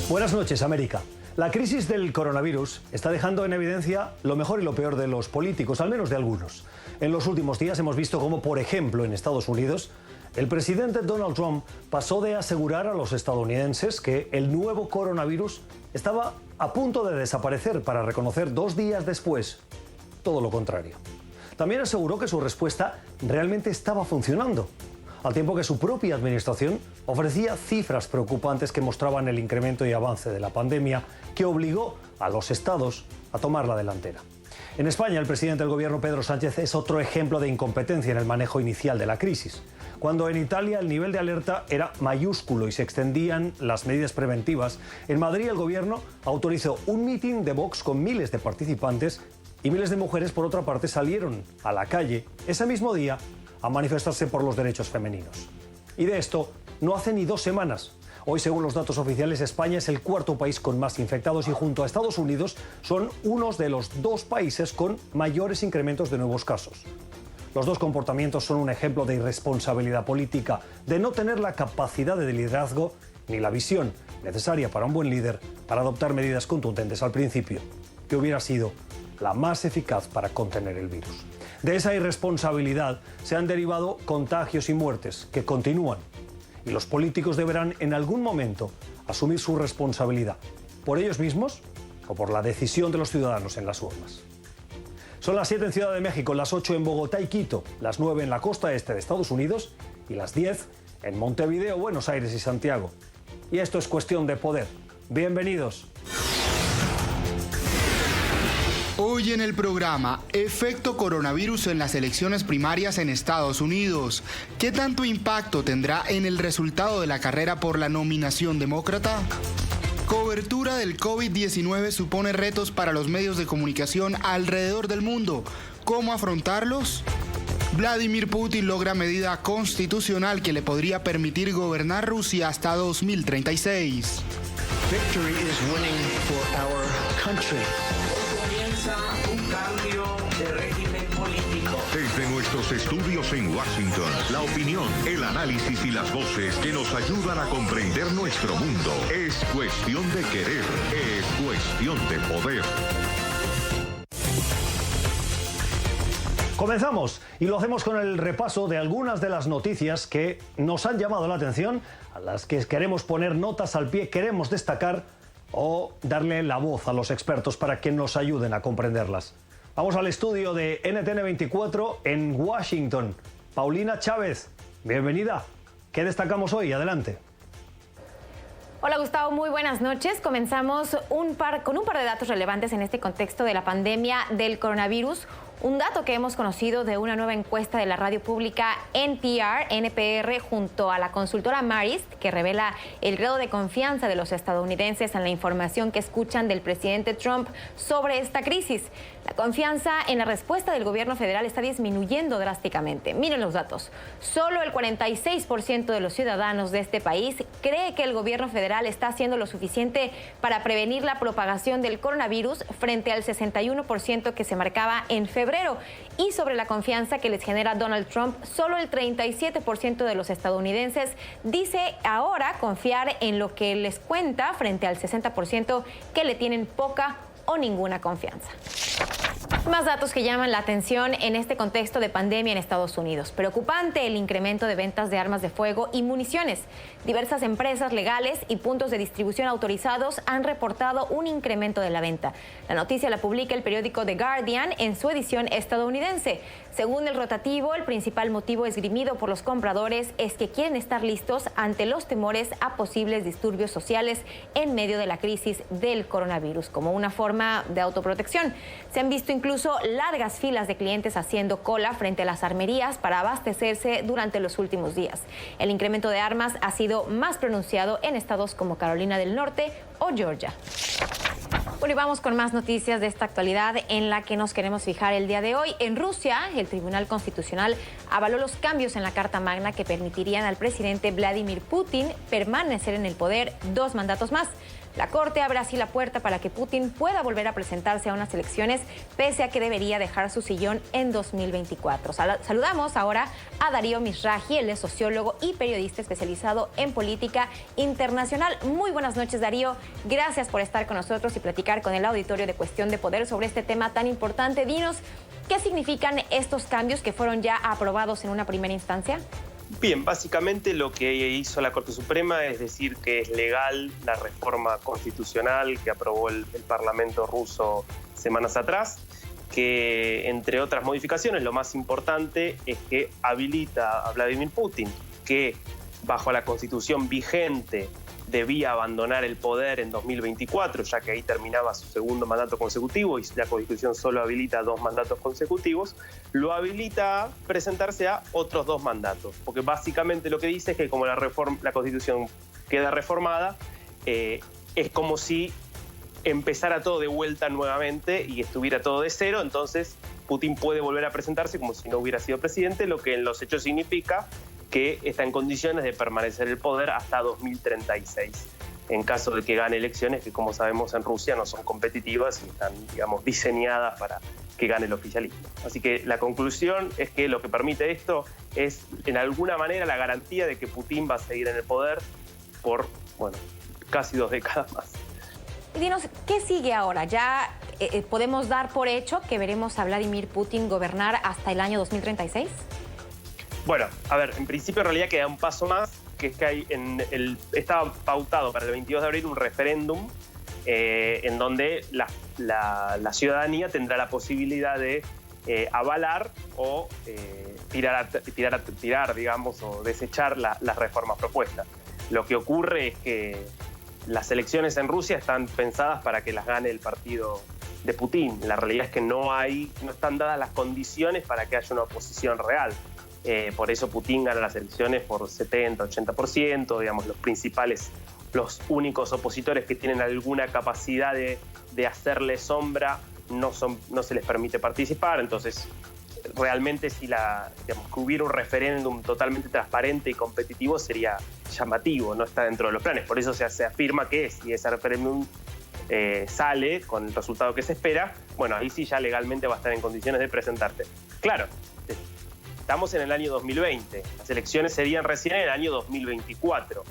Buenas noches, América. La crisis del coronavirus está dejando en evidencia lo mejor y lo peor de los políticos, al menos de algunos. En los últimos días hemos visto cómo, por ejemplo, en Estados Unidos, el presidente Donald Trump pasó de asegurar a los estadounidenses que el nuevo coronavirus estaba a punto de desaparecer para reconocer 2 días después todo lo contrario. También aseguró que su respuesta realmente estaba funcionando, al tiempo que su propia administración ofrecía cifras preocupantes que mostraban el incremento y avance de la pandemia que obligó a los estados a tomar la delantera. En España, el presidente del gobierno, Pedro Sánchez, es otro ejemplo de incompetencia en el manejo inicial de la crisis. Cuando en Italia el nivel de alerta era mayúsculo y se extendían las medidas preventivas, en Madrid el gobierno autorizó un mitin de Vox con miles de participantes y miles de mujeres, por otra parte, salieron a la calle ese mismo día a manifestarse por los derechos femeninos. Y de esto no hace ni 2 semanas. Hoy, según los datos oficiales, España es el 4.º país con más infectados y junto a Estados Unidos son unos de los 2 países con mayores incrementos de nuevos casos. Los 2 comportamientos son un ejemplo de irresponsabilidad política, de no tener la capacidad de liderazgo ni la visión necesaria para un buen líder para adoptar medidas contundentes al principio, que hubiera sido la más eficaz para contener el virus. De esa irresponsabilidad se han derivado contagios y muertes que continúan. Y los políticos deberán en algún momento asumir su responsabilidad, por ellos mismos o por la decisión de los ciudadanos en las urnas. Son las 7 en Ciudad de México, las 8 en Bogotá y Quito, las 9 en la costa este de Estados Unidos y las 10 en Montevideo, Buenos Aires y Santiago. Y esto es Cuestión de Poder. Bienvenidos. Hoy en el programa, efecto coronavirus en las elecciones primarias en Estados Unidos. ¿Qué tanto impacto tendrá en el resultado de la carrera por la nominación demócrata? Cobertura del COVID-19 supone retos para los medios de comunicación alrededor del mundo. ¿Cómo afrontarlos? Vladimir Putin logra medida constitucional que le podría permitir gobernar Rusia hasta 2036. Victory is winning for our country. Un cambio de régimen político. Desde nuestros estudios en Washington, la opinión, el análisis y las voces que nos ayudan a comprender nuestro mundo. Es cuestión de querer, es cuestión de poder. Comenzamos y lo hacemos con el repaso de algunas de las noticias que nos han llamado la atención, a las que queremos poner notas al pie, queremos destacar o darle la voz a los expertos para que nos ayuden a comprenderlas. Vamos al estudio de NTN 24 en Washington. Paulina Chávez, bienvenida. ¿Qué destacamos hoy? Adelante. Hola Gustavo, muy buenas noches. Comenzamos con un par de datos relevantes en este contexto de la pandemia del coronavirus. Un dato que hemos conocido de una nueva encuesta de la radio pública NPR junto a la consultora Marist, que revela el grado de confianza de los estadounidenses en la información que escuchan del presidente Trump sobre esta crisis. La confianza en la respuesta del gobierno federal está disminuyendo drásticamente. Miren los datos. Solo el 46% de los ciudadanos de este país cree que el gobierno federal está haciendo lo suficiente para prevenir la propagación del coronavirus frente al 61% que se marcaba en febrero. Y sobre la confianza que les genera Donald Trump, solo el 37% de los estadounidenses dice ahora confiar en lo que les cuenta frente al 60% que le tienen poca o ninguna confianza. Más datos que llaman la atención en este contexto de pandemia en Estados Unidos. Preocupante el incremento de ventas de armas de fuego y municiones. Diversas empresas legales y puntos de distribución autorizados han reportado un incremento de la venta. La noticia la publica el periódico The Guardian en su edición estadounidense. Según el rotativo, el principal motivo esgrimido por los compradores es que quieren estar listos ante los temores a posibles disturbios sociales en medio de la crisis del coronavirus, como una forma de autoprotección. Se han visto incluso largas filas de clientes haciendo cola frente a las armerías para abastecerse durante los últimos días. El incremento de armas ha sido más pronunciado en estados como Carolina del Norte o Georgia. Bueno, y vamos con más noticias de esta actualidad en la que nos queremos fijar el día de hoy. En Rusia, el Tribunal Constitucional avaló los cambios en la Carta Magna que permitirían al presidente Vladimir Putin permanecer en el poder 2 mandatos más. La Corte abre así la puerta para que Putin pueda volver a presentarse a unas elecciones, pese a que debería dejar su sillón en 2024. Saludamos ahora a Darío Mizrahi, él es sociólogo y periodista especializado en política internacional. Muy buenas noches, Darío. Gracias por estar con nosotros y platicar con el auditorio de Cuestión de Poder sobre este tema tan importante. Dinos, ¿qué significan estos cambios que fueron ya aprobados en una primera instancia? Bien, básicamente lo que hizo la Corte Suprema es decir que es legal la reforma constitucional que aprobó el Parlamento ruso semanas atrás, que entre otras modificaciones lo más importante es que habilita a Vladimir Putin, que bajo la Constitución vigente debía abandonar el poder en 2024, ya que ahí terminaba su segundo mandato consecutivo y la Constitución solo habilita 2 mandatos consecutivos, lo habilita a presentarse a otros 2 mandatos, porque básicamente lo que dice es que como la Constitución queda reformada, es como si empezara todo de vuelta nuevamente y estuviera todo de cero, entonces Putin puede volver a presentarse como si no hubiera sido presidente, lo que en los hechos significa que está en condiciones de permanecer en el poder hasta 2036, en caso de que gane elecciones que, como sabemos, en Rusia no son competitivas y están, digamos, diseñadas para que gane el oficialismo. Así que la conclusión es que lo que permite esto es, en alguna manera, la garantía de que Putin va a seguir en el poder por, bueno, casi 2 décadas más. Y dinos, ¿qué sigue ahora? ¿Ya podemos dar por hecho que veremos a Vladimir Putin gobernar hasta el año 2036? Bueno, a ver, en principio en realidad queda un paso más, que es que estaba pautado para el 22 de abril un referéndum en donde la ciudadanía tendrá la posibilidad de avalar o tirar, digamos, o desechar las reformas propuestas. Lo que ocurre es que las elecciones en Rusia están pensadas para que las gane el partido de Putin. La realidad es que no están dadas las condiciones para que haya una oposición real. Por eso Putin gana las elecciones por 70-80%, digamos, los únicos opositores que tienen alguna capacidad de hacerle sombra no se les permite participar. Entonces, realmente si que hubiera un referéndum totalmente transparente y competitivo sería llamativo, no está dentro de los planes. Por eso se afirma que si ese referéndum sale con el resultado que se espera, bueno, ahí sí ya legalmente va a estar en condiciones de presentarse. Claro, estamos en el año 2020, las elecciones serían recién en el año 2024.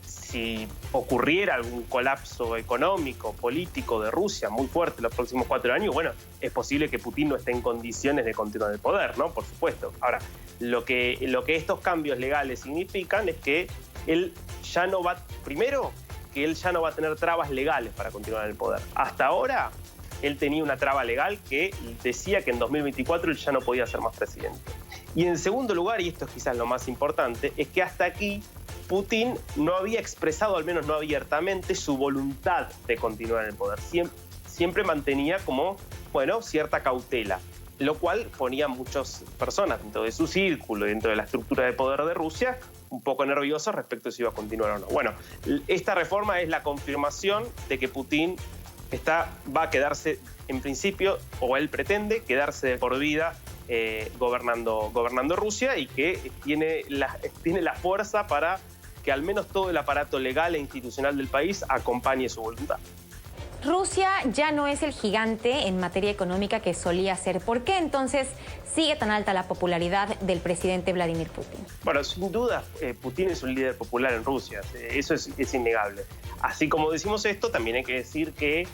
Si ocurriera algún colapso económico, político de Rusia muy fuerte en los próximos 4 años, bueno, es posible que Putin no esté en condiciones de continuar el poder, ¿no? Por supuesto. Ahora, lo que estos cambios legales significan es que él ya no va, primero, que él ya no va a tener trabas legales para continuar en el poder. Hasta ahora, él tenía una traba legal que decía que en 2024 él ya no podía ser más presidente. Y en segundo lugar, y esto es quizás lo más importante, es que hasta aquí Putin no había expresado, al menos no abiertamente, su voluntad de continuar en el poder. Siempre mantenía como, bueno, cierta cautela, lo cual ponía a muchas personas dentro de su círculo, dentro de la estructura de poder de Rusia, un poco nerviosos respecto a si iba a continuar o no. Bueno, esta reforma es la confirmación de que Putin va a quedarse, en principio, o él pretende quedarse de por vida gobernando Rusia, y que tiene la fuerza para que al menos todo el aparato legal e institucional del país acompañe su voluntad. Rusia ya no es el gigante en materia económica que solía ser. ¿Por qué entonces sigue tan alta la popularidad del presidente Vladimir Putin? Bueno, sin duda, Putin es un líder popular en Rusia, eso es innegable. Así como decimos esto, también hay que decir que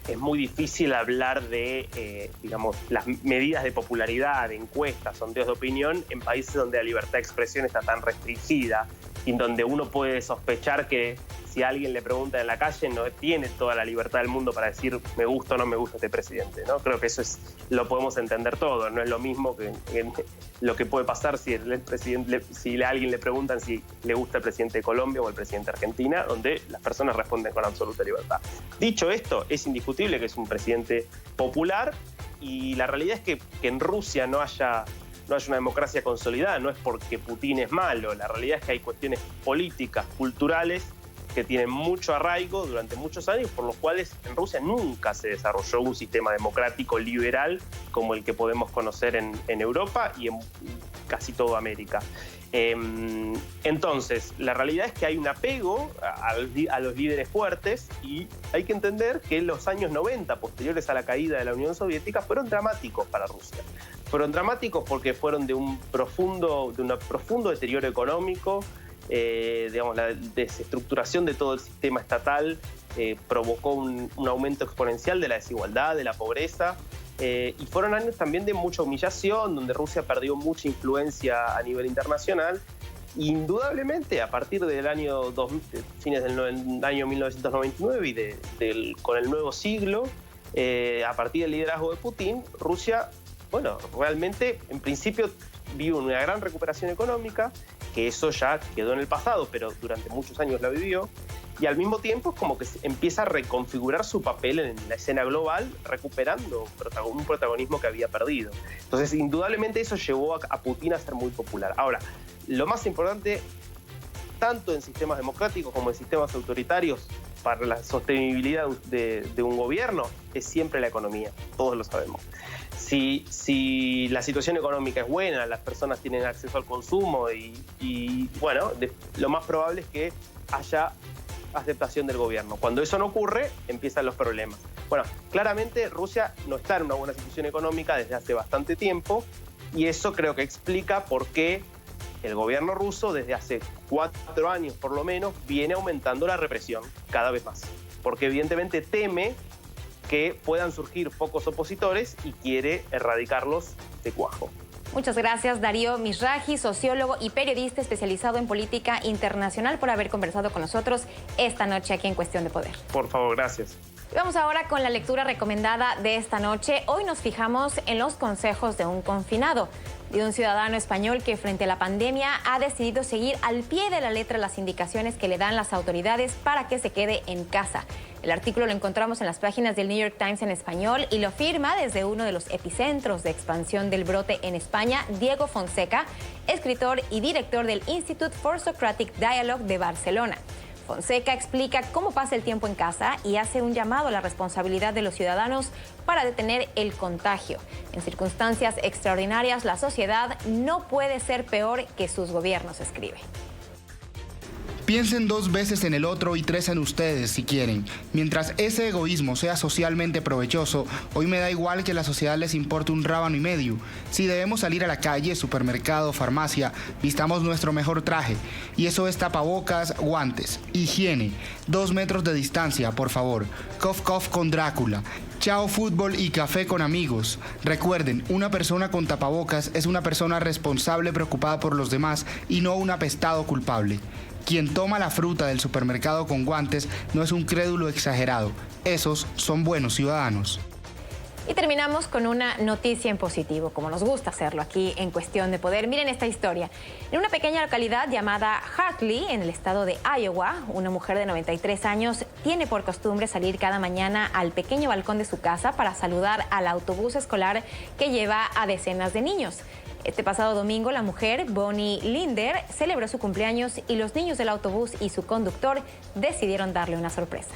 es muy difícil hablar de, digamos, las medidas de popularidad, de encuestas, sondeos de opinión en países donde la libertad de expresión está tan restringida y donde uno puede sospechar que si alguien le pregunta en la calle no tiene toda la libertad del mundo para decir me gusta o no me gusta este presidente, ¿no? Creo que eso lo podemos entender todo, no es lo mismo que lo que puede pasar si a alguien le preguntan si le gusta el presidente de Colombia o el presidente de Argentina, donde las personas responden con absoluta libertad. Dicho esto, es indiscutible que es un presidente popular, y la realidad es que en Rusia no haya una democracia consolidada no es porque Putin es malo, la realidad es que hay cuestiones políticas, culturales, que tienen mucho arraigo durante muchos años, por los cuales en Rusia nunca se desarrolló un sistema democrático liberal como el que podemos conocer en Europa y en casi toda América. Entonces, la realidad es que hay un apego a los líderes fuertes y hay que entender que los años 90, posteriores a la caída de la Unión Soviética, fueron dramáticos para Rusia. Fueron dramáticos porque fueron de un profundo deterioro económico. Digamos, la desestructuración de todo el sistema estatal provocó un aumento exponencial de la desigualdad, de la pobreza, y fueron años también de mucha humillación, donde Rusia perdió mucha influencia a nivel internacional. Indudablemente, a partir del año fines del año 1999 y con el nuevo siglo, a partir del liderazgo de Putin, Rusia, bueno, realmente en principio vive una gran recuperación económica, que eso ya quedó en el pasado, pero durante muchos años la vivió, y al mismo tiempo es como que empieza a reconfigurar su papel en la escena global, recuperando un protagonismo que había perdido. Entonces, indudablemente eso llevó a Putin a ser muy popular. Ahora, lo más importante, tanto en sistemas democráticos como en sistemas autoritarios, para la sostenibilidad de un gobierno, es siempre la economía, todos lo sabemos. Si la situación económica es buena, las personas tienen acceso al consumo y bueno, lo más probable es que haya aceptación del gobierno. Cuando eso no ocurre, empiezan los problemas. Bueno, claramente Rusia no está en una buena situación económica desde hace bastante tiempo y eso creo que explica por qué el gobierno ruso desde hace 4 años por lo menos viene aumentando la represión cada vez más. Porque evidentemente teme que puedan surgir pocos opositores y quiere erradicarlos de cuajo. Muchas gracias, Darío Mizrahi, sociólogo y periodista especializado en política internacional, por haber conversado con nosotros esta noche aquí en Cuestión de Poder. Por favor, gracias. Vamos ahora con la lectura recomendada de esta noche. Hoy nos fijamos en los consejos de un confinado, de un ciudadano español que frente a la pandemia ha decidido seguir al pie de la letra las indicaciones que le dan las autoridades para que se quede en casa. El artículo lo encontramos en las páginas del New York Times en español y lo firma desde uno de los epicentros de expansión del brote en España, Diego Fonseca, escritor y director del Institute for Socratic Dialogue de Barcelona. Fonseca explica cómo pasa el tiempo en casa y hace un llamado a la responsabilidad de los ciudadanos para detener el contagio. En circunstancias extraordinarias, la sociedad no puede ser peor que sus gobiernos, escribe. Piensen 2 veces en el otro y 3 en ustedes si quieren. Mientras ese egoísmo sea socialmente provechoso, hoy me da igual que a la sociedad les importe un rábano y medio. Si debemos salir a la calle, supermercado, farmacia, vistamos nuestro mejor traje. Y eso es tapabocas, guantes, higiene, 2 metros de distancia, por favor. Cough cough con Drácula. Chao fútbol y café con amigos. Recuerden, una persona con tapabocas es una persona responsable preocupada por los demás y no un apestado culpable. Quien toma la fruta del supermercado con guantes no es un crédulo exagerado. Esos son buenos ciudadanos. Y terminamos con una noticia en positivo, como nos gusta hacerlo aquí en Cuestión de Poder. Miren esta historia. En una pequeña localidad llamada Hartley, en el estado de Iowa, una mujer de 93 años tiene por costumbre salir cada mañana al pequeño balcón de su casa para saludar al autobús escolar que lleva a decenas de niños. Este pasado domingo, la mujer, Bonnie Linder, celebró su cumpleaños y los niños del autobús y su conductor decidieron darle una sorpresa.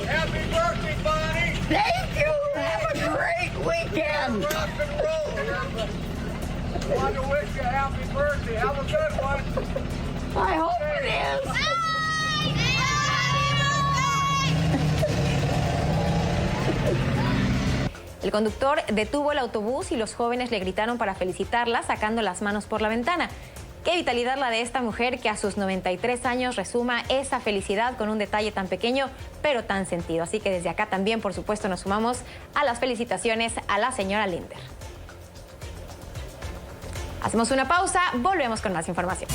Happy birthday, Bonnie! Thank you! Have a great weekend! Rock and roll! I want to wish you a happy birthday. Have a good one! I hope it is! El conductor detuvo el autobús y los jóvenes le gritaron para felicitarla, sacando las manos por la ventana. Qué vitalidad la de esta mujer que a sus 93 años resuma esa felicidad con un detalle tan pequeño, pero tan sentido. Así que desde acá también, por supuesto, nos sumamos a las felicitaciones a la señora Linder. Hacemos una pausa, volvemos con más información.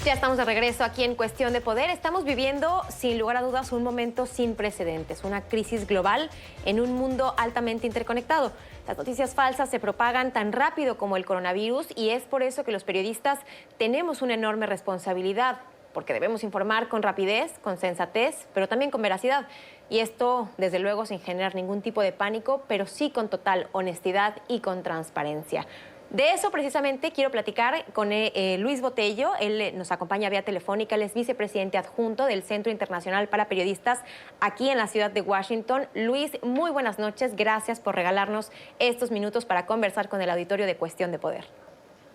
Ya estamos de regreso aquí en Cuestión de Poder. Estamos viviendo, sin lugar a dudas, un momento sin precedentes, una crisis global en un mundo altamente interconectado. Las noticias falsas se propagan tan rápido como el coronavirus y es por eso que los periodistas tenemos una enorme responsabilidad. porque debemos informar con rapidez, con sensatez, pero también con veracidad. Y esto, desde luego, sin generar ningún tipo de pánico, pero sí con total honestidad y con transparencia. De eso precisamente quiero platicar con Luis Botello. Él nos acompaña vía telefónica. Él es vicepresidente adjunto del Centro Internacional para Periodistas aquí en la ciudad de Washington. Luis, muy buenas noches. Gracias por regalarnos estos minutos para conversar con el auditorio de Cuestión de Poder.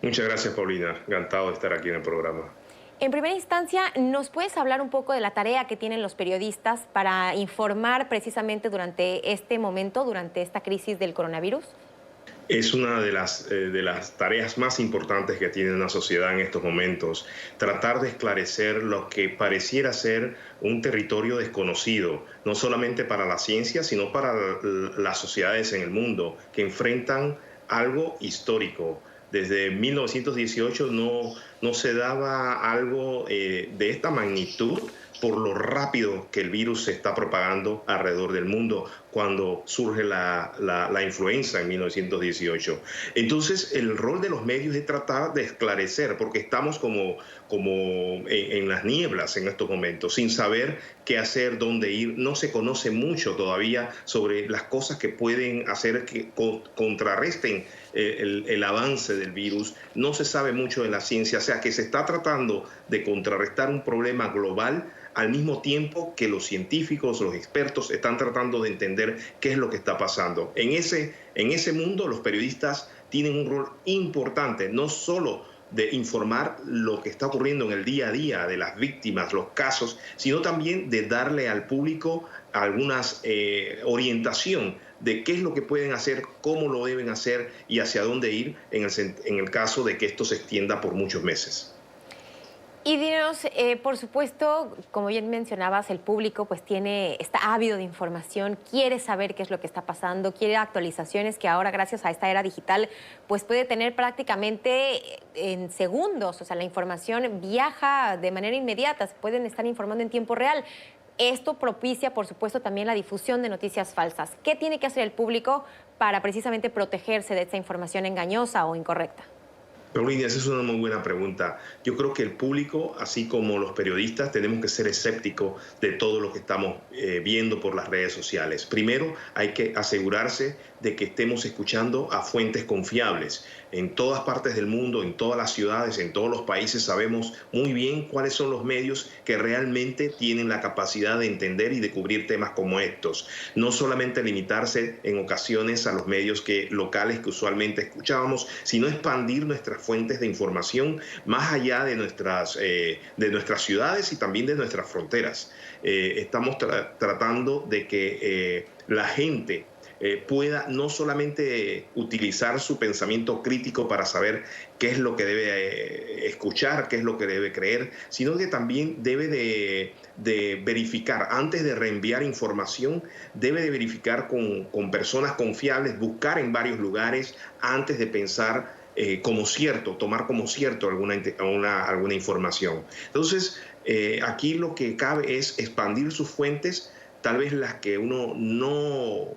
Muchas gracias, Paulina. Encantado de estar aquí en el programa. En primera instancia, ¿nos puedes hablar un poco de la tarea que tienen los periodistas para informar precisamente durante este momento, durante esta crisis del coronavirus? Es una de las tareas más importantes que tiene una sociedad en estos momentos, tratar de esclarecer lo que pareciera ser un territorio desconocido, no solamente para la ciencia, sino para las sociedades en el mundo, que enfrentan algo histórico. Desde 1918 no se daba algo de esta magnitud por lo rápido que el virus se está propagando alrededor del mundo cuando surge la influenza en 1918. Entonces, el rol de los medios es tratar de esclarecer, porque estamos como en las nieblas en estos momentos, sin saber qué hacer, dónde ir. No se conoce mucho todavía sobre las cosas que pueden hacer que contrarresten el avance del virus. No se sabe mucho de la ciencia, o sea que se está tratando de contrarrestar un problema global al mismo tiempo que los científicos, los expertos están tratando de entender qué es lo que está pasando. En ese mundo los periodistas tienen un rol importante, no solo de informar lo que está ocurriendo en el día a día de las víctimas, los casos, sino también de darle al público algunas orientación de qué es lo que pueden hacer, cómo lo deben hacer y hacia dónde ir en el caso de que esto se extienda por muchos meses. Y dinos, por supuesto, como bien mencionabas, el público pues está ávido de información, quiere saber qué es lo que está pasando, quiere actualizaciones que ahora, gracias a esta era digital, pues puede tener prácticamente en segundos. O sea, la información viaja de manera inmediata, se pueden estar informando en tiempo real. Esto propicia, por supuesto, también la difusión de noticias falsas. ¿Qué tiene que hacer el público para precisamente protegerse de esta información engañosa o incorrecta? Paulina, esa es una muy buena pregunta. Yo creo que el público, así como los periodistas, tenemos que ser escépticos de todo lo que estamos viendo por las redes sociales. Primero, hay que asegurarse de que estemos escuchando a fuentes confiables. En todas partes del mundo, en todas las ciudades, en todos los países, sabemos muy bien cuáles son los medios que realmente tienen la capacidad de entender y de cubrir temas como estos. No solamente limitarse en ocasiones a los medios locales que usualmente escuchábamos, sino expandir nuestras fuentes de información más allá de nuestras ciudades y también de nuestras fronteras. Estamos tratando de que la gente pueda no solamente utilizar su pensamiento crítico para saber qué es lo que debe escuchar, qué es lo que debe creer, sino que también debe de verificar, antes de reenviar información, debe de verificar con personas confiables, buscar en varios lugares antes de pensar como cierto, tomar como cierto alguna información. Entonces, aquí lo que cabe es expandir sus fuentes, tal vez las que uno no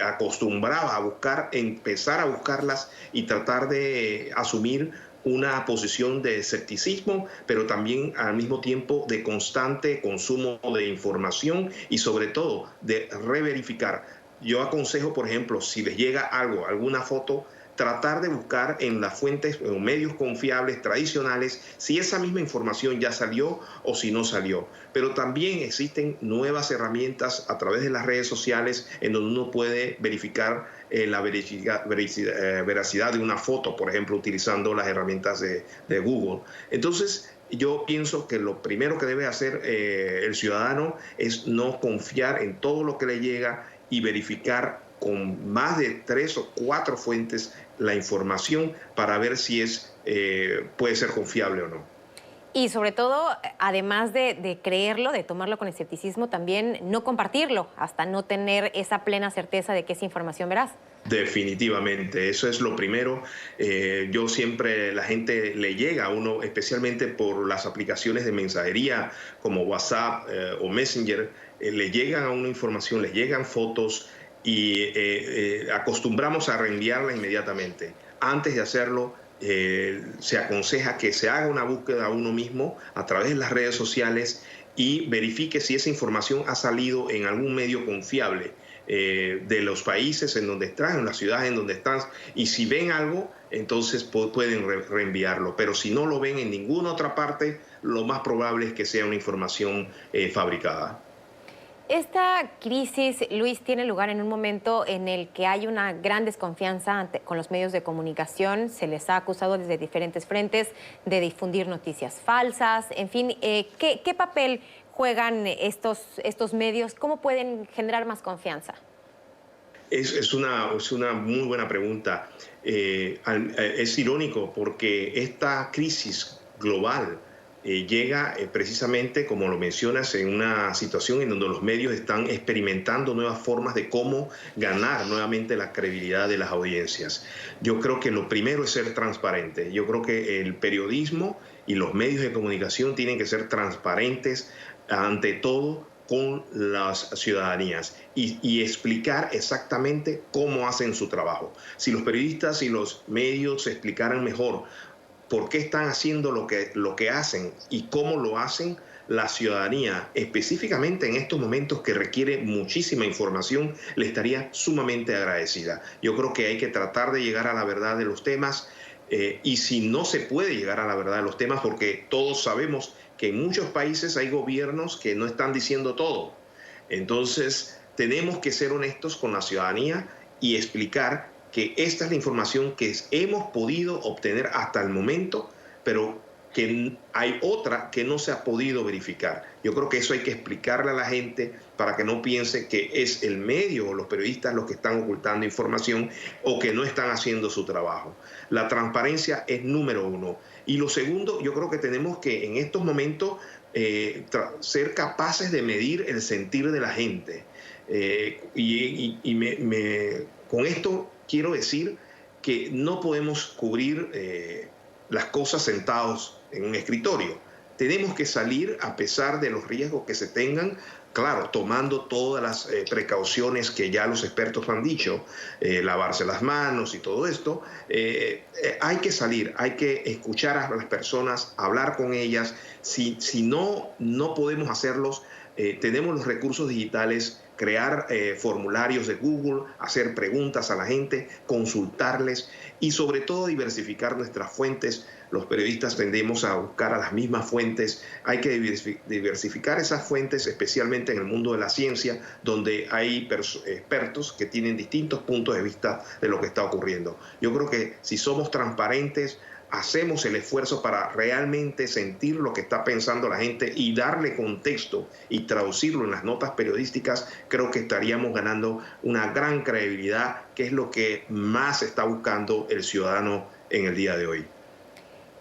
acostumbraba a buscar, empezar a buscarlas y tratar de asumir una posición de escepticismo, pero también al mismo tiempo de constante consumo de información y sobre todo de reverificar. Yo aconsejo, por ejemplo, si les llega algo, alguna foto, tratar de buscar en las fuentes o medios confiables tradicionales si esa misma información ya salió o si no salió. Pero también existen nuevas herramientas a través de las redes sociales en donde uno puede verificar la veracidad de una foto, por ejemplo, utilizando las herramientas de Google. Entonces, yo pienso que lo primero que debe hacer el ciudadano es no confiar en todo lo que le llega y verificar con más de 3 o 4 fuentes la información para ver si puede ser confiable o no. Y sobre todo, además de creerlo, de tomarlo con escepticismo, también no compartirlo hasta no tener esa plena certeza de que es información veraz. Definitivamente, eso es lo primero. Yo siempre, la gente le llega a uno, especialmente por las aplicaciones de mensajería como WhatsApp o Messenger, le llegan a una información, le llegan fotos, y acostumbramos a reenviarla inmediatamente. Antes de hacerlo, se aconseja que se haga una búsqueda a uno mismo a través de las redes sociales y verifique si esa información ha salido en algún medio confiable de los países en donde están, en las ciudades en donde están, y si ven algo, entonces pueden reenviarlo. Pero si no lo ven en ninguna otra parte, lo más probable es que sea una información fabricada. Esta crisis, Luis, tiene lugar en un momento en el que hay una gran desconfianza con los medios de comunicación. Se les ha acusado desde diferentes frentes de difundir noticias falsas. En fin, ¿qué papel juegan estos medios? ¿Cómo pueden generar más confianza? Es una muy buena pregunta. Es irónico porque esta crisis global llega precisamente, como lo mencionas, en una situación en donde los medios están experimentando nuevas formas de cómo ganar nuevamente la credibilidad de las audiencias. Yo creo que lo primero es ser transparente. Yo creo que el periodismo y los medios de comunicación tienen que ser transparentes ante todo con las ciudadanías y explicar exactamente cómo hacen su trabajo. Si los periodistas y los medios explicaran mejor por qué están haciendo lo que hacen y cómo lo hacen, la ciudadanía, específicamente en estos momentos que requiere muchísima información, le estaría sumamente agradecida. Yo creo que hay que tratar de llegar a la verdad de los temas y si no se puede llegar a la verdad de los temas, porque todos sabemos que en muchos países hay gobiernos que no están diciendo todo. Entonces, tenemos que ser honestos con la ciudadanía y explicar que esta es la información que hemos podido obtener hasta el momento, pero que hay otra que no se ha podido verificar. Yo creo que eso hay que explicarle a la gente para que no piense que es el medio o los periodistas los que están ocultando información o que no están haciendo su trabajo. La transparencia es número uno. Y lo segundo, yo creo que tenemos que en estos momentos ser capaces de medir el sentir de la gente. Con esto quiero decir que no podemos cubrir las cosas sentados en un escritorio. Tenemos que salir a pesar de los riesgos que se tengan, claro, tomando todas las precauciones que ya los expertos han dicho, lavarse las manos y todo esto. Hay que salir, hay que escuchar a las personas, hablar con ellas. Si no podemos hacerlos, tenemos los recursos digitales, crear formularios de Google, hacer preguntas a la gente, consultarles y sobre todo diversificar nuestras fuentes. Los periodistas tendemos a buscar a las mismas fuentes. Hay que diversificar esas fuentes, especialmente en el mundo de la ciencia, donde hay expertos que tienen distintos puntos de vista de lo que está ocurriendo. Yo creo que si somos transparentes, hacemos el esfuerzo para realmente sentir lo que está pensando la gente y darle contexto y traducirlo en las notas periodísticas, creo que estaríamos ganando una gran credibilidad, que es lo que más está buscando el ciudadano en el día de hoy.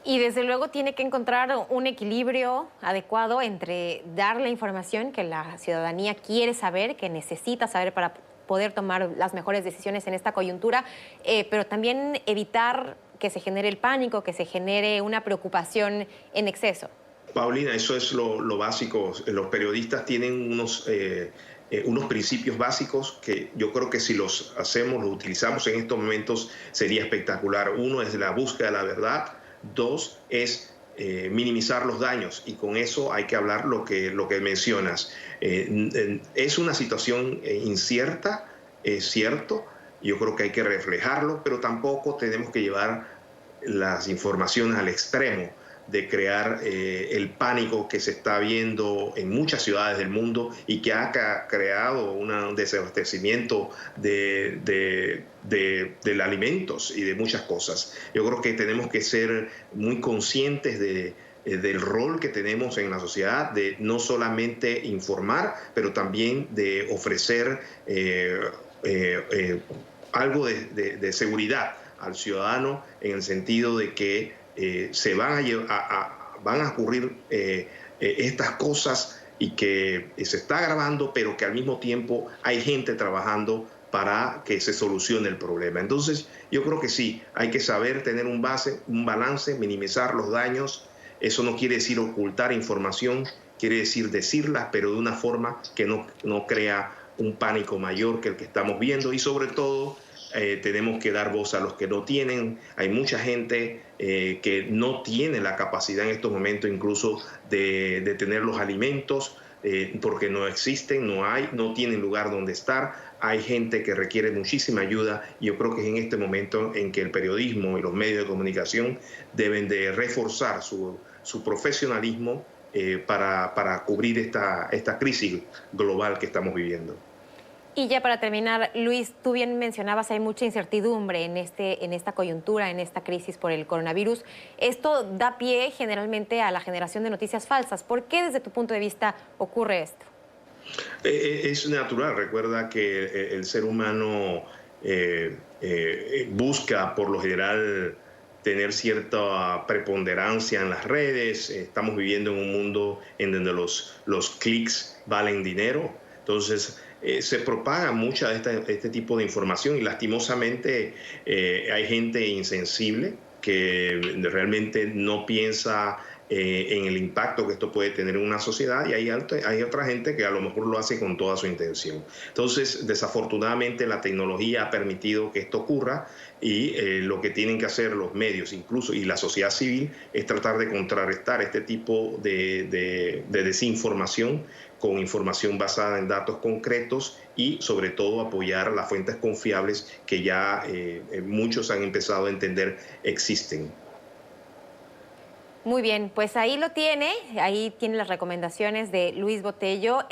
Y desde luego tiene que encontrar un equilibrio adecuado entre dar la información que la ciudadanía quiere saber, que necesita saber para poder tomar las mejores decisiones en esta coyuntura, pero también evitar que se genere el pánico, que se genere una preocupación en exceso. Paulina, eso es lo básico. Los periodistas tienen unos principios básicos que yo creo que si los hacemos, los utilizamos en estos momentos, sería espectacular. Uno es la búsqueda de la verdad. Dos es minimizar los daños, y con eso hay que hablar lo que mencionas. Es una situación incierta, es cierto. Yo creo que hay que reflejarlo, pero tampoco tenemos que llevar las informaciones al extremo de crear el pánico que se está viendo en muchas ciudades del mundo y que ha creado un desabastecimiento de alimentos y de muchas cosas. Yo creo que tenemos que ser muy conscientes del rol que tenemos en la sociedad, de no solamente informar, pero también de ofrecer algo de seguridad al ciudadano, en el sentido de que van a ocurrir estas cosas y que se está agravando, pero que al mismo tiempo hay gente trabajando para que se solucione el problema. Entonces, yo creo que sí, hay que saber tener un balance, minimizar los daños. Eso no quiere decir ocultar información, quiere decir decirla, pero de una forma que no crea un pánico mayor que el que estamos viendo, y sobre todo tenemos que dar voz a los que no tienen. Hay mucha gente que no tiene la capacidad en estos momentos incluso de tener los alimentos porque no existen, no tienen lugar donde estar. Hay gente que requiere muchísima ayuda y yo creo que es en este momento en que el periodismo y los medios de comunicación deben de reforzar su profesionalismo para cubrir esta crisis global que estamos viviendo. Y ya para terminar, Luis, tú bien mencionabas, hay mucha incertidumbre en esta coyuntura, en esta crisis por el coronavirus. Esto da pie generalmente a la generación de noticias falsas. ¿Por qué desde tu punto de vista ocurre esto? Es natural. Recuerda que el ser humano busca por lo general tener cierta preponderancia en las redes. Estamos viviendo en un mundo en donde los clics valen dinero. Entonces, se propaga mucha de este tipo de información y lastimosamente hay gente insensible que realmente no piensa en el impacto que esto puede tener en una sociedad, y hay otra gente que a lo mejor lo hace con toda su intención. Entonces, desafortunadamente, la tecnología ha permitido que esto ocurra y lo que tienen que hacer los medios incluso y la sociedad civil es tratar de contrarrestar este tipo de desinformación con información basada en datos concretos y sobre todo apoyar las fuentes confiables que ya muchos han empezado a entender existen. Muy bien, pues ahí lo tiene, ahí tiene las recomendaciones de Luis Botello.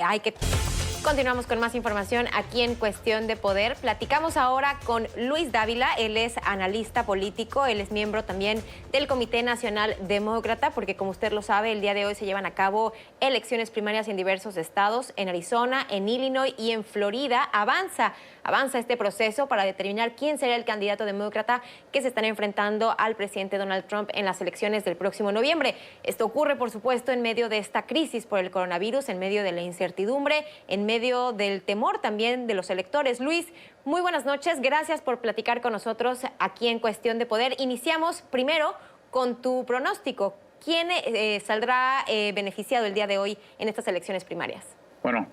Continuamos con más información aquí en Cuestión de Poder. Platicamos ahora con Luis Dávila, él es analista político, él es miembro también del Comité Nacional Demócrata, porque como usted lo sabe, el día de hoy se llevan a cabo elecciones primarias en diversos estados, en Arizona, en Illinois y en Florida. Avanza este proceso para determinar quién será el candidato demócrata que se estará enfrentando al presidente Donald Trump en las elecciones del próximo noviembre. Esto ocurre, por supuesto, en medio de esta crisis por el coronavirus, en medio de la incertidumbre, en medio del temor también de los electores. Luis, muy buenas noches. Gracias por platicar con nosotros aquí en Cuestión de Poder. Iniciamos primero con tu pronóstico. ¿Quién saldrá beneficiado el día de hoy en estas elecciones primarias? Bueno,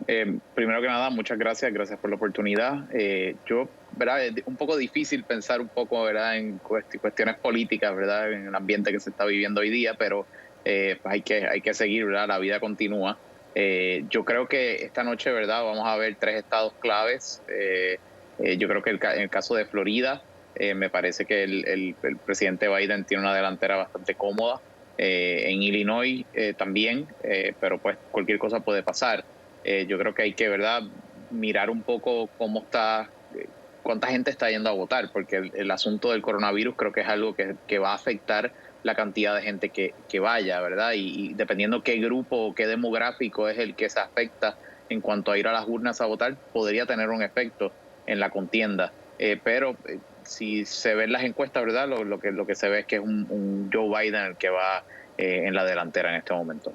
primero que nada, muchas gracias por la oportunidad. ¿Verdad? Es un poco difícil pensar un poco, ¿verdad?, en cuestiones políticas, ¿verdad?, en el ambiente que se está viviendo hoy día, pero hay que seguir, ¿verdad? La vida continúa. Yo creo que esta noche, ¿verdad?, vamos a ver 3 estados claves. Yo creo que en el caso de Florida, me parece que el presidente Biden tiene una delantera bastante cómoda. En Illinois también, pero pues cualquier cosa puede pasar. Yo creo que hay que, ¿verdad?, mirar un poco cuánta gente está yendo a votar, porque el asunto del coronavirus creo que es algo que va a afectar la cantidad de gente que vaya, ¿verdad? Y dependiendo qué grupo o qué demográfico es el que se afecta en cuanto a ir a las urnas a votar, podría tener un efecto en la contienda. Pero si se ven las encuestas, ¿verdad?, lo que se ve es que es un Joe Biden el que va en la delantera en este momento.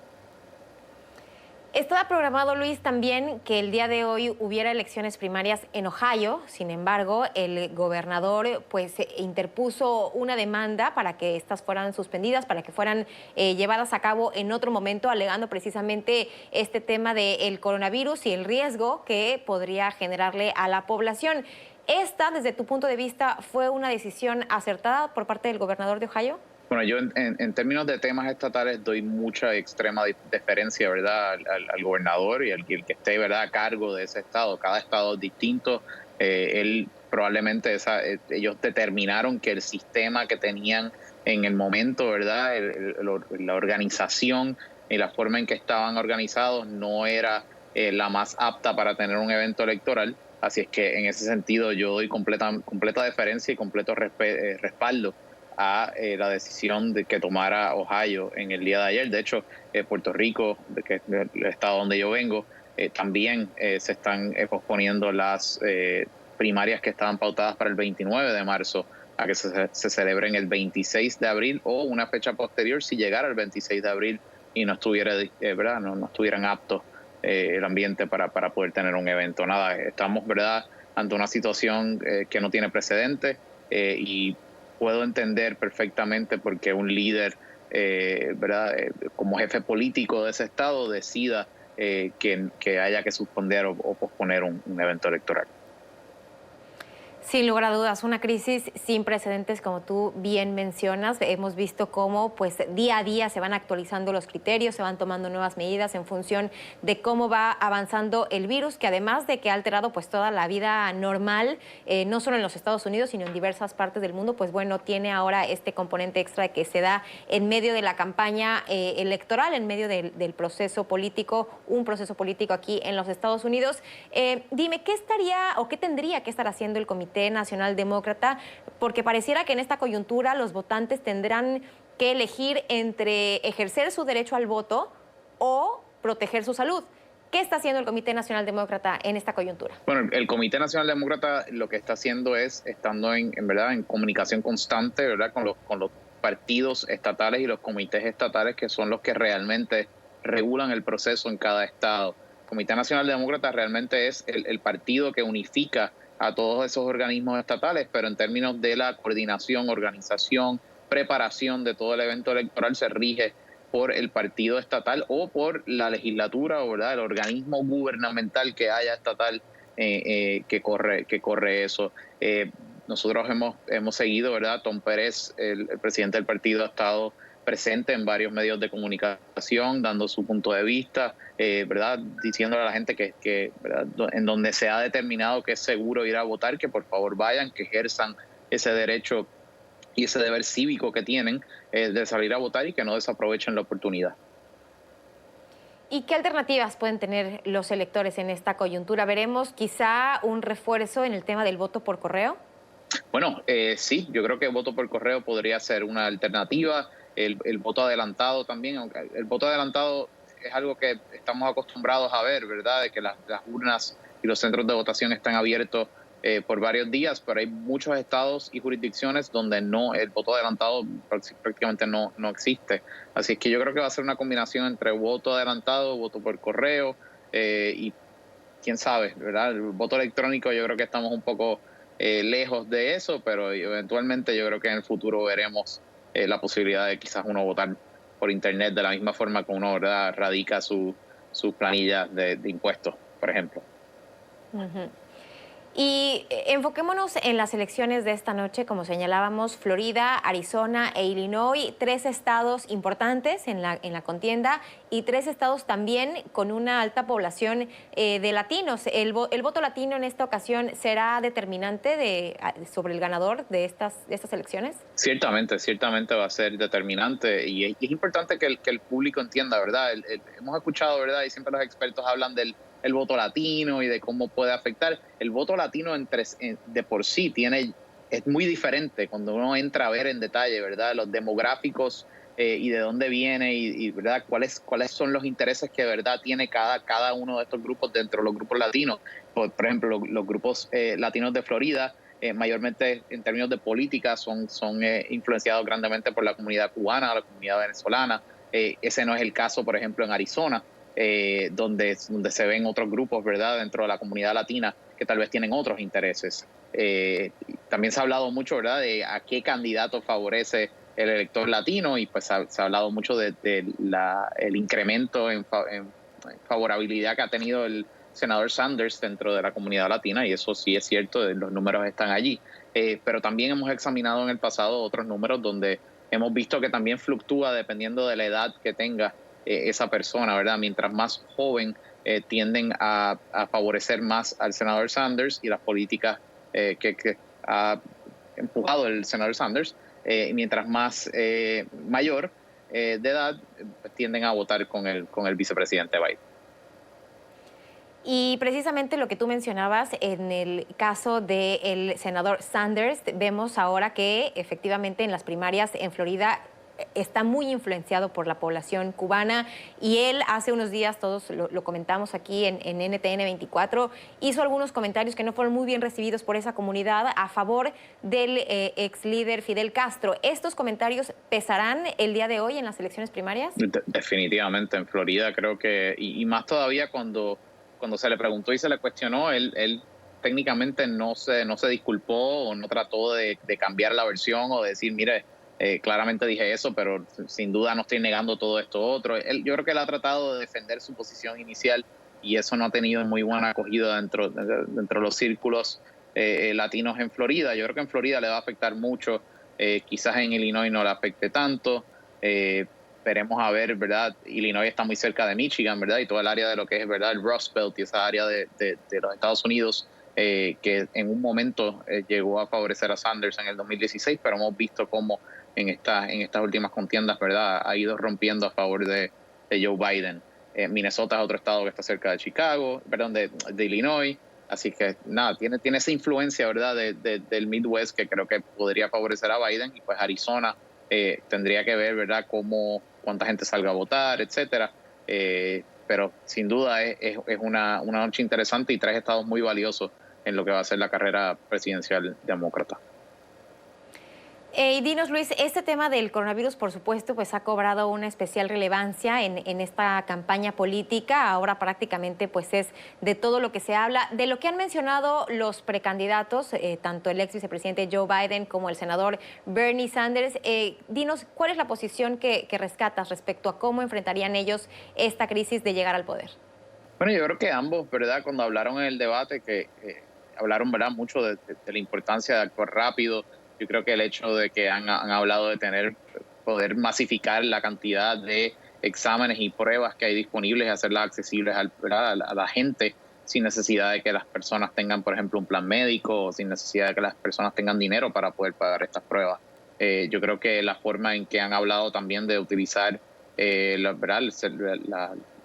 Estaba programado, Luis, también que el día de hoy hubiera elecciones primarias en Ohio. Sin embargo, el gobernador pues interpuso una demanda para que estas fueran suspendidas, para que fueran llevadas a cabo en otro momento, alegando precisamente este tema del coronavirus y el riesgo que podría generarle a la población. ¿Esta, desde tu punto de vista, fue una decisión acertada por parte del gobernador de Ohio? Bueno, yo en términos de temas estatales doy mucha extrema deferencia, ¿verdad?, al gobernador y al que esté, ¿verdad?, a cargo de ese estado. Cada estado es distinto. Él probablemente ellos determinaron que el sistema que tenían en el momento, ¿verdad?, la organización y la forma en que estaban organizados no era la más apta para tener un evento electoral. Así es que en ese sentido yo doy completa deferencia y completo respaldo a la decisión que tomara Ohio en el día de ayer. De hecho, Puerto Rico, que es el estado donde yo vengo, también se están posponiendo las primarias que estaban pautadas para el 29 de marzo a que se celebren el 26 de abril o una fecha posterior si llegara el 26 de abril y no estuvieran aptos el ambiente para poder tener un evento. Nada, estamos, ¿verdad?, ante una situación que no tiene precedentes y puedo entender perfectamente por qué un líder, ¿verdad?, como jefe político de ese estado decida que haya que suspender o posponer un evento electoral. Sin lugar a dudas, una crisis sin precedentes, como tú bien mencionas. Hemos visto cómo pues, día a día se van actualizando los criterios, se van tomando nuevas medidas en función de cómo va avanzando el virus, que además de que ha alterado pues, toda la vida normal, no solo en los Estados Unidos, sino en diversas partes del mundo, pues bueno, tiene ahora este componente extra que se da en medio de la campaña electoral, en medio del proceso político, un proceso político aquí en los Estados Unidos. Dime, ¿qué estaría o qué tendría que estar haciendo el Comité Nacional Demócrata? Porque pareciera que en esta coyuntura los votantes tendrán que elegir entre ejercer su derecho al voto o proteger su salud. ¿Qué está haciendo el Comité Nacional Demócrata en esta coyuntura? Bueno, el Comité Nacional Demócrata lo que está haciendo es estando en verdad en comunicación constante, ¿verdad? con los partidos estatales y los comités estatales, que son los que realmente regulan el proceso en cada estado. El Comité Nacional Demócrata realmente es el partido que unifica a todos esos organismos estatales, pero en términos de la coordinación, organización, preparación de todo el evento electoral se rige por el partido estatal o por la legislatura, ¿verdad? El organismo gubernamental que haya estatal que corre eso. Nosotros hemos seguido, ¿verdad? Tom Pérez, el presidente del partido, ha estado presente en varios medios de comunicación, dando su punto de vista, ¿verdad? Diciéndole a la gente que ¿verdad? En donde se ha determinado que es seguro ir a votar, que por favor vayan, que ejerzan ese derecho y ese deber cívico que tienen de salir a votar y que no desaprovechen la oportunidad. ¿Y qué alternativas pueden tener los electores en esta coyuntura? ¿Veremos quizá un refuerzo en el tema del voto por correo? Bueno, sí, yo creo que el voto por correo podría ser una alternativa. El voto adelantado también, aunque el voto adelantado es algo que estamos acostumbrados a ver, ¿verdad? De que las urnas y los centros de votación están abiertos por varios días, pero hay muchos estados y jurisdicciones donde el voto adelantado prácticamente no existe. Así es que yo creo que va a ser una combinación entre voto adelantado, voto por correo y quién sabe, ¿verdad? El voto electrónico yo creo que estamos un poco lejos de eso, pero eventualmente yo creo que en el futuro veremos la posibilidad de quizás uno votar por internet de la misma forma que uno, ¿verdad?, radica su planilla de impuestos, por ejemplo. Uh-huh. Y enfoquémonos en las elecciones de esta noche, como señalábamos, Florida, Arizona e Illinois, 3 estados importantes en la contienda y 3 estados también con una alta población de latinos. ¿El voto latino en esta ocasión será determinante sobre el ganador de estas elecciones? Ciertamente va a ser determinante y es importante que el público entienda, ¿verdad? Hemos escuchado, ¿verdad? Y siempre los expertos hablan del voto latino y de cómo puede afectar. El voto latino de por sí es muy diferente cuando uno entra a ver en detalle, ¿verdad? Los demográficos y de dónde viene y ¿verdad? ¿Cuáles son los intereses que de verdad tiene cada uno de estos grupos dentro de los grupos latinos. Por ejemplo, los grupos latinos de Florida, mayormente en términos de política, son influenciados grandemente por la comunidad cubana, la comunidad venezolana. Ese no es el caso, por ejemplo, en Arizona, donde se ven otros grupos, ¿verdad?, dentro de la comunidad latina que tal vez tienen otros intereses. También se ha hablado mucho, ¿verdad?, de a qué candidato favorece el elector latino y pues se ha hablado mucho de el incremento en favorabilidad que ha tenido el senador Sanders dentro de la comunidad latina, y eso sí es cierto, los números están allí. Pero también hemos examinado en el pasado otros números donde hemos visto que también fluctúa dependiendo de la edad que tenga esa persona, ¿verdad? Mientras más joven tienden a favorecer más al senador Sanders y las políticas que ha empujado el senador Sanders, mientras más mayor de edad tienden a votar con el vicepresidente Biden. Y precisamente lo que tú mencionabas en el caso del senador Sanders, vemos ahora que efectivamente en las primarias en Florida está muy influenciado por la población cubana y él hace unos días, todos lo comentamos aquí en NTN 24, hizo algunos comentarios que no fueron muy bien recibidos por esa comunidad a favor del ex líder Fidel Castro. ¿Estos comentarios pesarán el día de hoy en las elecciones primarias? Definitivamente, en Florida creo que, y más todavía cuando se le preguntó y se le cuestionó, él técnicamente no se disculpó o no trató de cambiar la versión o de decir, mire, claramente dije eso, pero sin duda no estoy negando todo esto otro. Yo creo que él ha tratado de defender su posición inicial y eso no ha tenido muy buena acogida dentro de los círculos latinos en Florida. Yo creo que en Florida le va a afectar mucho, quizás en Illinois no le afecte tanto. Esperemos a ver, ¿verdad? Illinois está muy cerca de Michigan, ¿verdad? Y todo el área de lo que es, ¿verdad? El Rust Belt y esa área de los Estados Unidos, que en un momento llegó a favorecer a Sanders en el 2016, pero hemos visto cómo en estas últimas contiendas, ¿verdad? Ha ido rompiendo a favor de Joe Biden. Minnesota es otro estado que está cerca de Chicago, perdón, de Illinois. Así que nada, tiene esa influencia, ¿verdad? Del Midwest que creo que podría favorecer a Biden. Y pues Arizona tendría que ver, ¿verdad? Cuánta gente salga a votar, etcétera. Pero sin duda es una noche interesante y 3 estados muy valiosos en lo que va a ser la carrera presidencial demócrata. Y dinos, Luis, este tema del coronavirus, por supuesto, pues ha cobrado una especial relevancia en esta campaña política. Ahora prácticamente pues es de todo lo que se habla, de lo que han mencionado los precandidatos, tanto el ex vicepresidente Joe Biden como el senador Bernie Sanders. Dinos, ¿cuál es la posición que rescatas respecto a cómo enfrentarían ellos esta crisis de llegar al poder? Bueno, yo creo que ambos, ¿verdad? Cuando hablaron en el debate, que hablaron, ¿verdad?, mucho de la importancia de actuar rápido. Yo creo que el hecho de que han hablado de poder masificar la cantidad de exámenes y pruebas que hay disponibles y hacerlas accesibles a la gente sin necesidad de que las personas tengan, por ejemplo, un plan médico o sin necesidad de que las personas tengan dinero para poder pagar estas pruebas. Yo creo que la forma en que han hablado también de utilizar el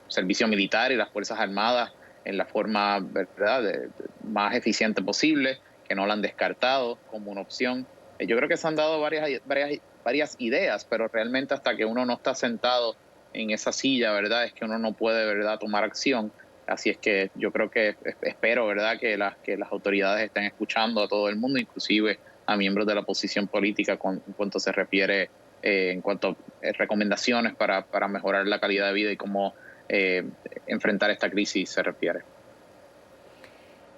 servicio militar y las Fuerzas Armadas en la forma, ¿verdad?, más eficiente posible, que no la han descartado como una opción. Yo creo que se han dado varias ideas, pero realmente hasta que uno no está sentado en esa silla, ¿verdad?, es que uno no puede, ¿verdad?, tomar acción. Así es que yo creo que espero, ¿verdad?, que las autoridades estén escuchando a todo el mundo, inclusive a miembros de la oposición política en cuanto se refiere, en cuanto a recomendaciones para mejorar la calidad de vida y cómo enfrentar esta crisis se refiere.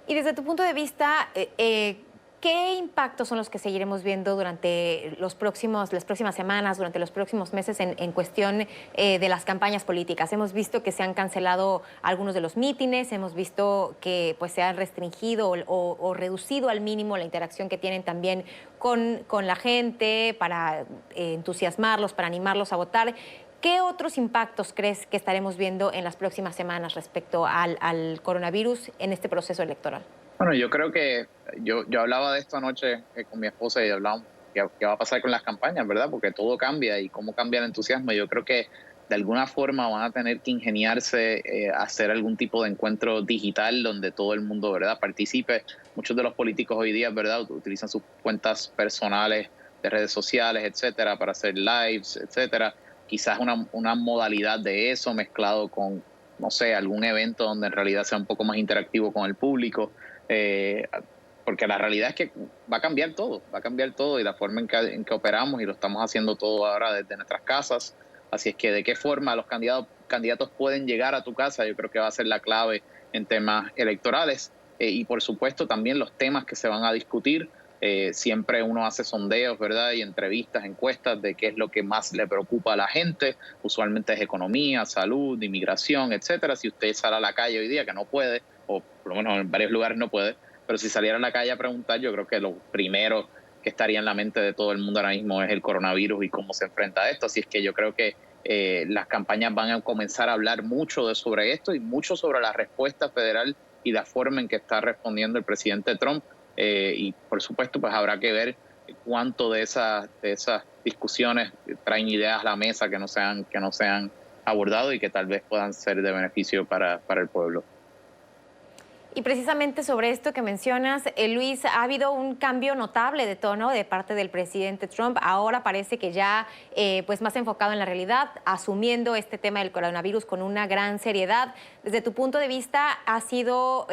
Y desde tu punto de vista, ¿qué impactos son los que seguiremos viendo durante las próximas semanas, durante los próximos meses en cuestión de las campañas políticas? Hemos visto que se han cancelado algunos de los mítines, hemos visto que pues, se ha restringido o reducido al mínimo la interacción que tienen también con la gente para entusiasmarlos, para animarlos a votar. ¿Qué otros impactos crees que estaremos viendo en las próximas semanas respecto al coronavirus en este proceso electoral? Bueno, yo creo que yo hablaba de esto anoche con mi esposa y hablábamos qué va a pasar con las campañas, ¿verdad? Porque todo cambia y cómo cambia el entusiasmo. Yo creo que de alguna forma van a tener que ingeniarse a hacer algún tipo de encuentro digital donde todo el mundo, ¿verdad?, participe. Muchos de los políticos hoy día, ¿verdad?, utilizan sus cuentas personales de redes sociales, etcétera, para hacer lives, etcétera. Quizás una modalidad de eso mezclado con, no sé, algún evento donde en realidad sea un poco más interactivo con el público. Porque la realidad es que va a cambiar todo y la forma en que operamos, y lo estamos haciendo todo ahora desde nuestras casas. Así es que de qué forma los candidatos pueden llegar a tu casa, yo creo que va a ser la clave en temas electorales. Y por supuesto también los temas que se van a discutir. Siempre uno hace sondeos, ¿verdad?, y entrevistas, encuestas de qué es lo que más le preocupa a la gente. Usualmente es economía, salud, inmigración, etcétera. Si usted sale a la calle hoy día, que no puede, o por lo menos en varios lugares no puede, pero si saliera a la calle a preguntar, yo creo que lo primero que estaría en la mente de todo el mundo ahora mismo es el coronavirus y cómo se enfrenta a esto. Así es que yo creo que las campañas van a comenzar a hablar mucho sobre esto y mucho sobre la respuesta federal y la forma en que está respondiendo el presidente Trump. Y por supuesto pues habrá que ver cuánto de esas discusiones traen ideas a la mesa que no se han abordado y que tal vez puedan ser de beneficio para el pueblo. Y precisamente sobre esto que mencionas, Luis, ha habido un cambio notable de tono de parte del presidente Trump. Ahora parece que ya pues más enfocado en la realidad, asumiendo este tema del coronavirus con una gran seriedad. Desde tu punto de vista, ¿ha sido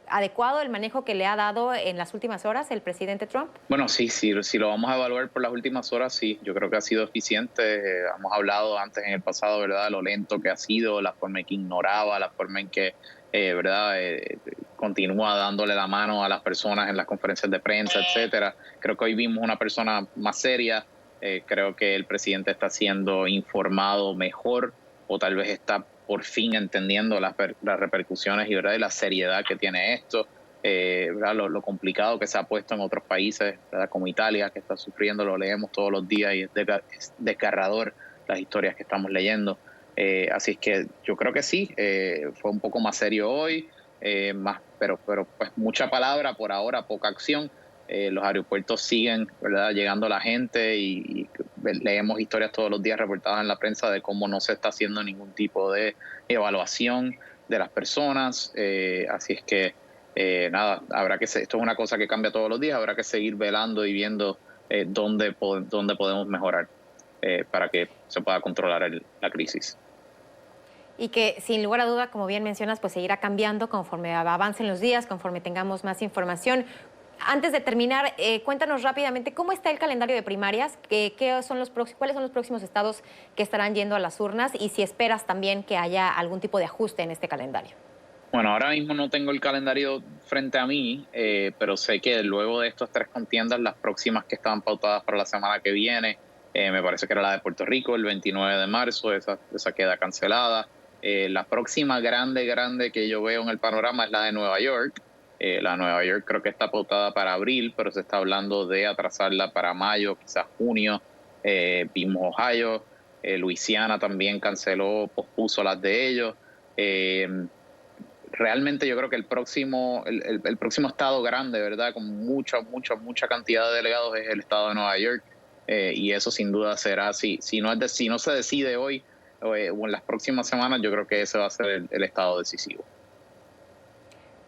adecuado el manejo que le ha dado en las últimas horas el presidente Trump? Bueno, sí, si lo vamos a evaluar por las últimas horas, sí, yo creo que ha sido eficiente. Hemos hablado antes en el pasado, ¿verdad?, lo lento que ha sido, la forma en que ignoraba, la forma en que continúa dándole la mano a las personas en las conferencias de prensa, etcétera. Creo que hoy vimos una persona más seria. Creo que el presidente está siendo informado mejor, o tal vez está por fin entendiendo las repercusiones y, ¿verdad?, y la seriedad que tiene esto. ¿verdad? Lo complicado que se ha puesto en otros países, ¿verdad? Como Italia, que está sufriendo, lo leemos todos los días y es desgarrador las historias que estamos leyendo. Así es que yo creo que sí, fue un poco más serio hoy, pero pues mucha palabra por ahora, poca acción. Los aeropuertos siguen, ¿verdad?, llegando la gente y leemos historias todos los días reportadas en la prensa de cómo no se está haciendo ningún tipo de evaluación de las personas. Así es que nada, esto es una cosa que cambia todos los días, habrá que seguir velando y viendo dónde podemos mejorar para que se pueda controlar la crisis. Y que sin lugar a duda, como bien mencionas, pues seguirá cambiando conforme avancen los días, conforme tengamos más información. Antes de terminar, cuéntanos rápidamente cómo está el calendario de primarias, cuáles son los próximos estados que estarán yendo a las urnas y si esperas también que haya algún tipo de ajuste en este calendario. Bueno, ahora mismo no tengo el calendario frente a mí, pero sé que luego de estas 3 contiendas, las próximas que estaban pautadas para la semana que viene, me parece que era la de Puerto Rico, el 29 de marzo, esa queda cancelada. La próxima grande que yo veo en el panorama es la de Nueva York. La de Nueva York creo que está pautada para abril, pero se está hablando de atrasarla para mayo, quizás junio. Vimos Ohio, Luisiana también pospuso las de ellos. Realmente yo creo que el próximo estado grande, ¿verdad?, con mucha cantidad de delegados es el estado de Nueva York. Y eso sin duda será, si no se decide hoy o en las próximas semanas, yo creo que ese va a ser el estado decisivo.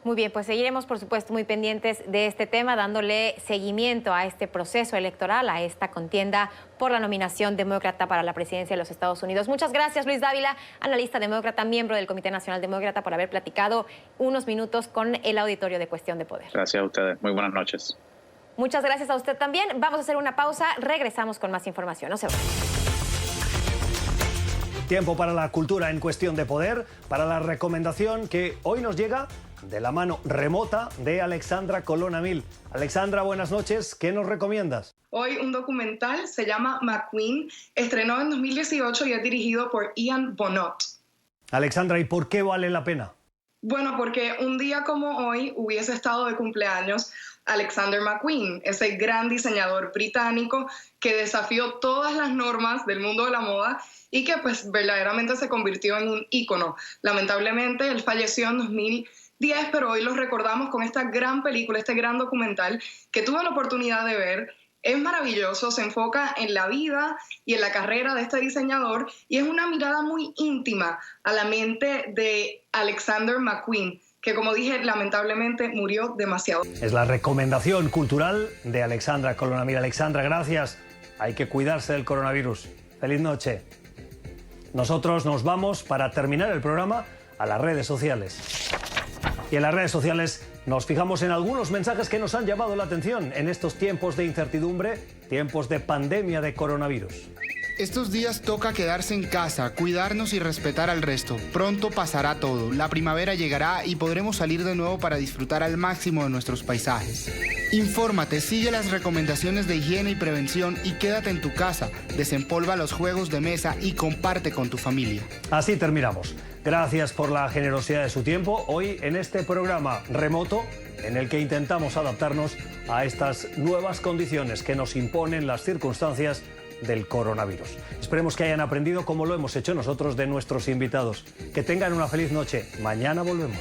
Muy bien, pues seguiremos, por supuesto, muy pendientes de este tema, dándole seguimiento a este proceso electoral, a esta contienda por la nominación demócrata para la presidencia de los Estados Unidos. Muchas gracias, Luis Dávila, analista demócrata, miembro del Comité Nacional Demócrata, por haber platicado unos minutos con el auditorio de Cuestión de Poder. Gracias a ustedes. Muy buenas noches. Muchas gracias a usted también. Vamos a hacer una pausa. Regresamos con más información. No se vayan. Tiempo para la cultura en Cuestión de Poder, para la recomendación que hoy nos llega de la mano remota de Alexandra Colonna Mil. Alexandra, buenas noches. ¿Qué nos recomiendas? Hoy un documental, se llama McQueen, estrenó en 2018 y es dirigido por Ian Bonnot. Alexandra, ¿y por qué vale la pena? Bueno, porque un día como hoy hubiese estado de cumpleaños Alexander McQueen, ese gran diseñador británico que desafió todas las normas del mundo de la moda y que pues verdaderamente se convirtió en un ícono. Lamentablemente él falleció en 2010, pero hoy lo recordamos con esta gran película, este gran documental que tuve la oportunidad de ver. Es maravilloso, se enfoca en la vida y en la carrera de este diseñador y es una mirada muy íntima a la mente de Alexander McQueen, que como dije, lamentablemente murió demasiado. Es la recomendación cultural de Alexandra Colonna Mil. Alexandra, gracias. Hay que cuidarse del coronavirus. Feliz noche. Nosotros nos vamos, para terminar el programa, a las redes sociales. Y en las redes sociales nos fijamos en algunos mensajes que nos han llamado la atención en estos tiempos de incertidumbre, tiempos de pandemia de coronavirus. Estos días toca quedarse en casa, cuidarnos y respetar al resto. Pronto pasará todo, la primavera llegará y podremos salir de nuevo para disfrutar al máximo de nuestros paisajes. Infórmate, sigue las recomendaciones de higiene y prevención y quédate en tu casa. Desempolva los juegos de mesa y comparte con tu familia. Así terminamos. Gracias por la generosidad de su tiempo hoy en este programa remoto en el que intentamos adaptarnos a estas nuevas condiciones que nos imponen las circunstancias del coronavirus. Esperemos que hayan aprendido, como lo hemos hecho nosotros, de nuestros invitados. Que tengan una feliz noche. Mañana volvemos.